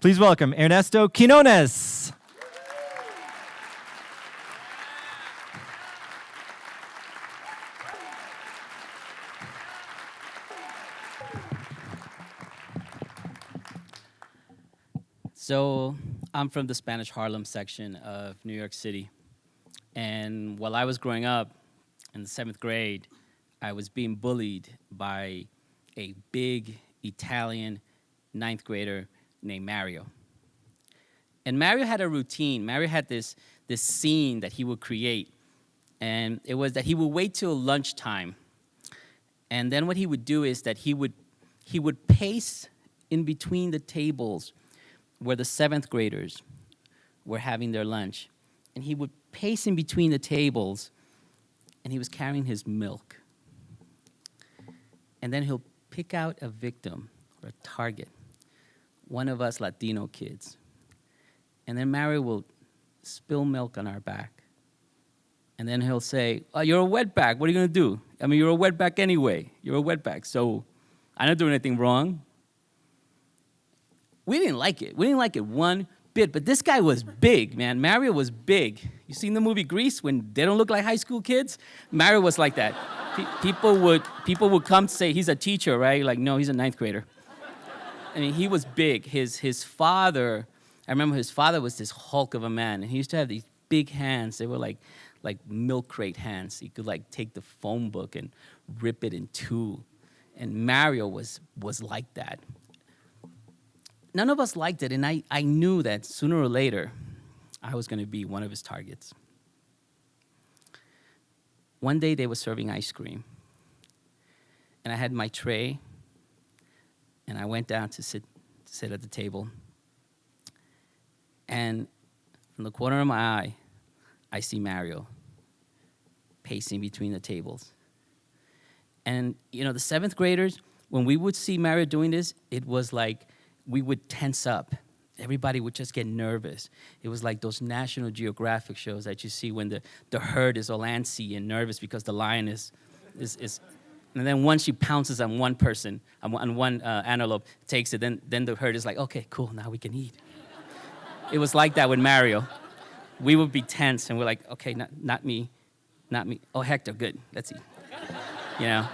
Please welcome Ernesto Quiñonez. So I'm from the Spanish Harlem section of New York City. And while I was growing up in the 7th grade, I was being bullied by a big Italian 9th grader named Mario. And Mario had a routine. Mario had this scene that he would create. And it was that he would wait till lunchtime. And then what he would do is that he would pace in between the tables where the 7th graders were having their lunch. And he would pace in between the tables, and he was carrying his milk. And then he'll pick out a victim or a target, one of us Latino kids. And then Mario will spill milk on our back. And then he'll say, oh, you're a wetback. What are you going to do? I mean, you're a wetback anyway. You're a wetback. So I didn't do anything wrong. We didn't like it. We didn't like it one bit. But this guy was big, man. Mario was big. You seen the movie Grease when they don't look like high school kids? Mario was like that. People would come to say he's a teacher, right? Like, no, he's a 9th grader. I mean, he was big. His father, I remember his father was this hulk of a man, and he used to have these big hands. They were like milk crate hands. He could like take the phone book and rip it in two. And Mario was like that. None of us liked it, and I knew that sooner or later I was going to be one of his targets. One day they were serving ice cream, and I had my tray, and I went down to sit at the table. And from the corner of my eye, I see Mario pacing between the tables. And, you know, the 7th graders, when we would see Mario doing this, it was like we would tense up. Everybody would just get nervous. It was like those National Geographic shows that you see when the herd is all antsy and nervous because the lion is. And then once she pounces on one person, on one antelope, takes it, then the herd is like, okay, cool, now we can eat. It was like that with Mario. We would be tense, and we're like, okay, not me. Oh, Hector, good, let's eat. You know?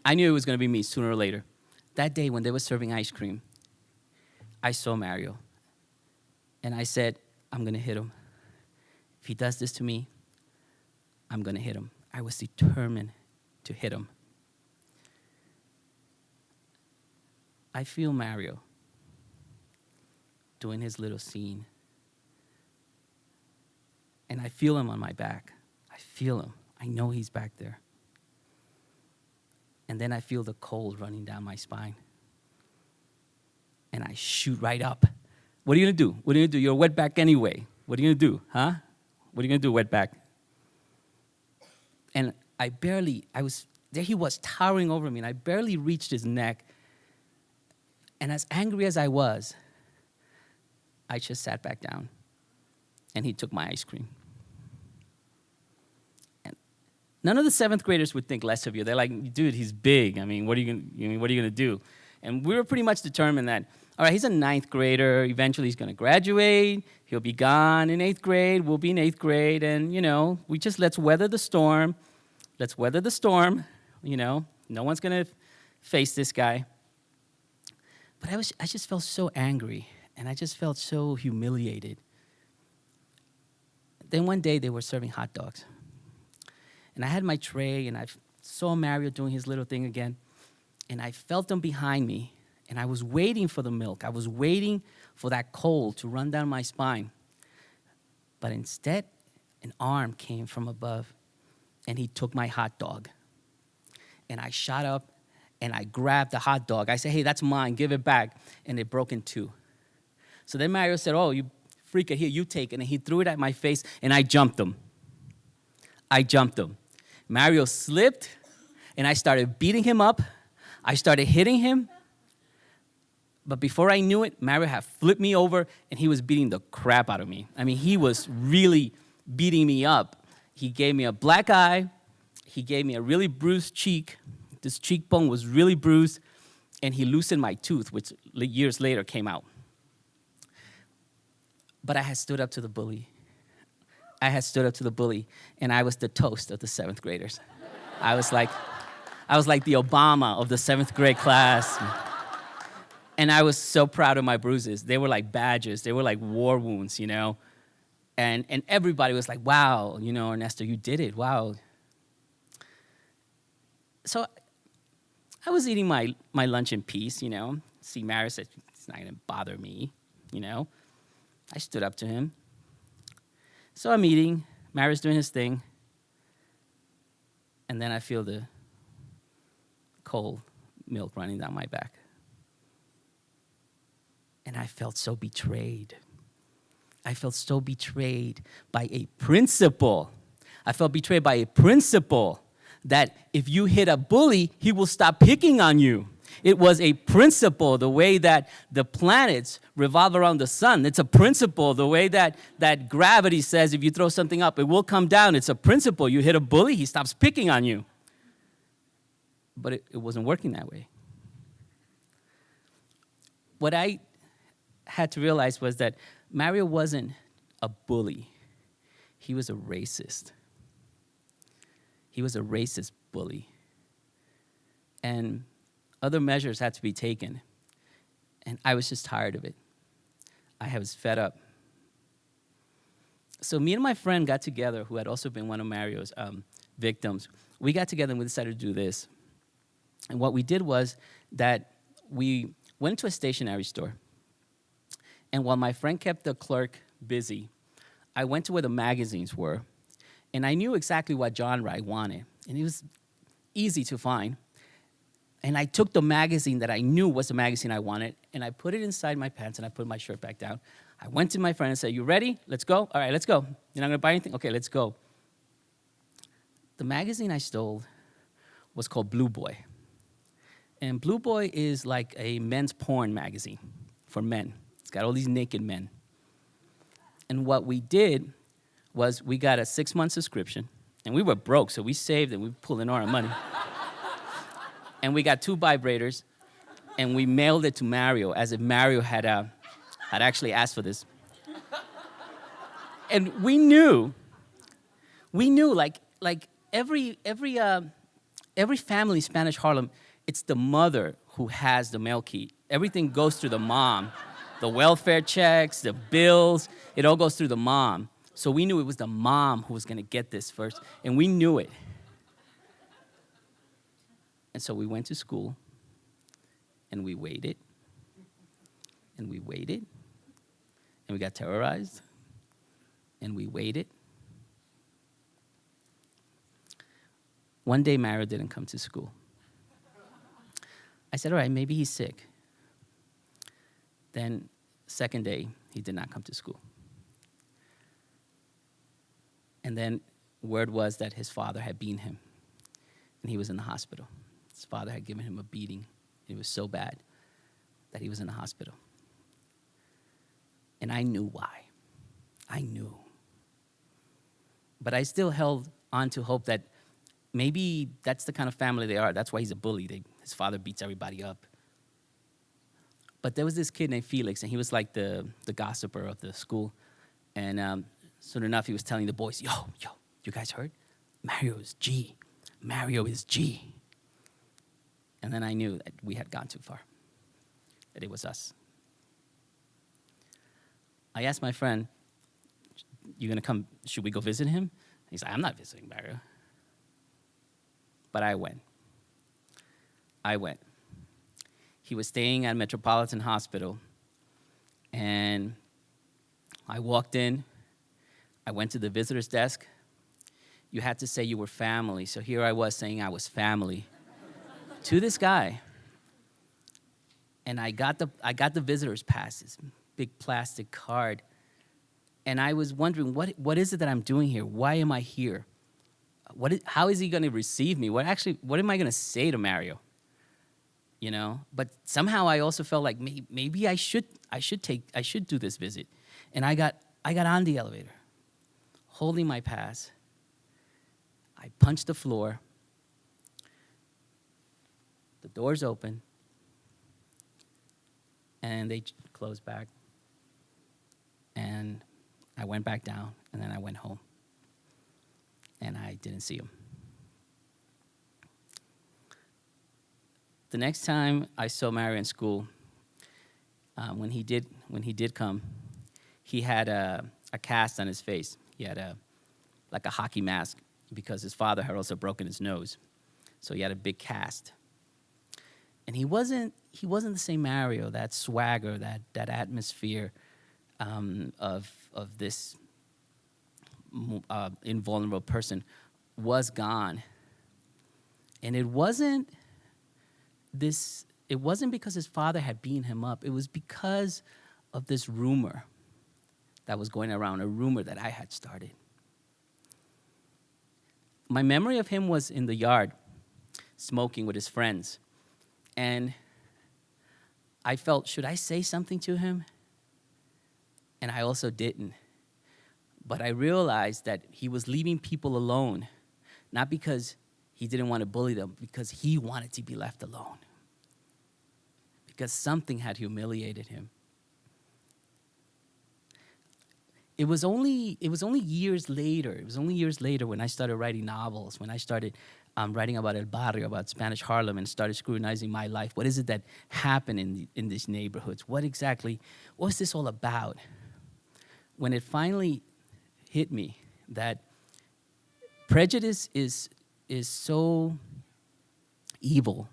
I knew it was going to be me sooner or later. That day when they were serving ice cream, I saw Mario, and I said, I'm going to hit him. If he does this to me, I'm going to hit him. I was determined to hit him. I feel Mario doing his little scene, and I feel him on my back. I feel him. I know he's back there. And then I feel the cold running down my spine. And I shoot right up. What are you going to do? What are you going to do? You're a wetback anyway. What are you going to do, huh? What are you going to do, wetback? And there he was towering over me, and I barely reached his neck. And as angry as I was, I just sat back down, and he took my ice cream. None of the 7th graders would think less of you. They're like, dude, he's big. I mean, what are you gonna do? And we were pretty much determined that, all right, he's a 9th grader. Eventually, he's gonna graduate. He'll be gone in 8th grade. We'll be in 8th grade, and let's weather the storm. Let's weather the storm. No one's gonna face this guy. But I just felt so angry, and I just felt so humiliated. Then one day they were serving hot dogs. And I had my tray, and I saw Mario doing his little thing again. And I felt him behind me, and I was waiting for the milk. I was waiting for that cold to run down my spine. But instead, an arm came from above, and he took my hot dog. And I shot up, and I grabbed the hot dog. I said, hey, that's mine. Give it back. And it broke in two. So then Mario said, oh, you freak it. Here, you take it. And he threw it at my face, and I jumped him. Mario slipped, and I started beating him up. I started hitting him. But before I knew it, Mario had flipped me over, and he was beating the crap out of me. I mean, he was really beating me up. He gave me a black eye. He gave me a really bruised cheek. This cheekbone was really bruised. and he loosened my tooth, which years later came out. But I had stood up to the bully. And I was the toast of the 7th graders. I was like the Obama of the 7th grade class. And I was so proud of my bruises. They were like badges. They were like war wounds, you know. And everybody was like, wow, you know, Ernesto, you did it, wow. So I was eating my lunch in peace, you know. See, Mario said, it's not going to bother me, you know. I stood up to him. So I'm eating. Mario's doing his thing. And then I feel the cold milk running down my back. And I felt so betrayed. I felt so betrayed by a principal. I felt betrayed by a principal that if you hit a bully, he will stop picking on you. It was a principle, the way that the planets revolve around the sun. It's a principle, the way that gravity says if you throw something up, it will come down. It's a principle. You hit a bully, he stops picking on you. But it wasn't working that way. What I had to realize was that Mario wasn't a bully. He was a racist. He was a racist bully. And other measures had to be taken. And I was just tired of it. I was fed up. So me and my friend got together, who had also been one of Mario's victims. We got together and we decided to do this. And what we did was that we went to a stationery store. And while my friend kept the clerk busy, I went to where the magazines were. And I knew exactly what genre I wanted. And it was easy to find. And I took the magazine that I knew was the magazine I wanted, and I put it inside my pants, and I put my shirt back down. I went to my friend and said, you ready? Let's go? All right, let's go. You're not going to buy anything? Okay, let's go. The magazine I stole was called Blue Boy. And Blue Boy is like a men's porn magazine for men. It's got all these naked men. And what we did was we got a 6-month subscription, and we were broke, so we saved and we pulled in all our money. And we got 2 vibrators, and we mailed it to Mario as if Mario had actually asked for this. And we knew like every family in Spanish Harlem, it's the mother who has the mail key. Everything goes through the mom. The welfare checks, the bills, it all goes through the mom. So we knew it was the mom who was going to get this first, and we knew it. And so we went to school, and we waited, and we waited, and we got terrorized, and we waited. One day, Mario didn't come to school. I said, all right, maybe he's sick. Then, second day, he did not come to school. And then word was that his father had beaten him, and he was in the hospital. His father had given him a beating. It was so bad that he was in the hospital. And I knew why. I knew. But I still held on to hope that maybe that's the kind of family they are. That's why he's a bully. His father beats everybody up. But there was this kid named Felix, and he was like the gossiper of the school. And soon enough, he was telling the boys, yo, you guys heard? Mario is G. Mario is G. And then I knew that we had gone too far, that it was us. I asked my friend, you gonna come, should we go visit him? He's like, I'm not visiting Mario. But I went. He was staying at Metropolitan Hospital, and I walked in. I went to the visitor's desk. You had to say you were family, so here I was saying I was family to this guy. And I got the visitor's passes, big plastic card, and I was wondering, what is it that I'm doing here? Why am I here? How is he going to receive me? What am I going to say to Mario? You know, but somehow I also felt like maybe I should do this visit. And I got on the elevator, holding my pass. I punched the floor. The doors open. And they closed back. And I went back down, and then I went home. And I didn't see him. The next time I saw Mario in school, when he did come, he had a cast on his face. He had like a hockey mask because his father had also broken his nose, so he had a big cast. And he wasn't the same Mario. That swagger, that atmosphere of this invulnerable person was gone. And it wasn't because his father had beaten him up. It was because of this rumor that was going around, a rumor that I had started. My memory of him was in the yard, smoking with his friends. And I felt, should I say something to him? And I also didn't. But I realized that he was leaving people alone, not because he didn't want to bully them, because he wanted to be left alone. Because something had humiliated him. It was only years later. It was only years later when I started writing novels, when I started writing about El Barrio, about Spanish Harlem, and started scrutinizing my life. What is it that happened in these neighborhoods? What was this all about? When it finally hit me that prejudice is so evil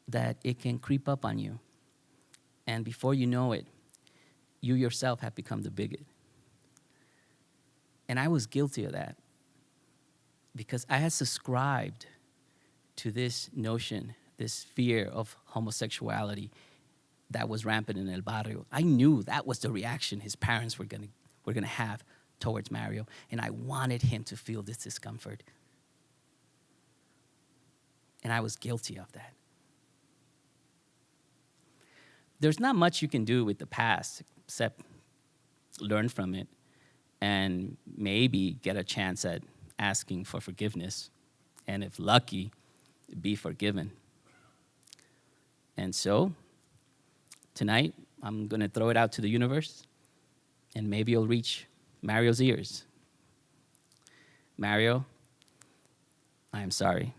that it can creep up on you. And before you know it, you yourself have become the bigot. And I was guilty of that because I had subscribed to this notion, this fear of homosexuality that was rampant in El Barrio. I knew that was the reaction his parents were gonna have towards Mario, and I wanted him to feel this discomfort. And I was guilty of that. There's not much you can do with the past except learn from it and maybe get a chance at asking for forgiveness, and if lucky, be forgiven. And so, tonight, I'm going to throw it out to the universe, and maybe it'll reach Mario's ears. Mario, I am sorry.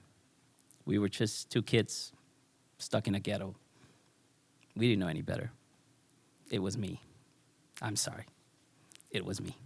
We were just two kids stuck in a ghetto. We didn't know any better. It was me. I'm sorry. It was me.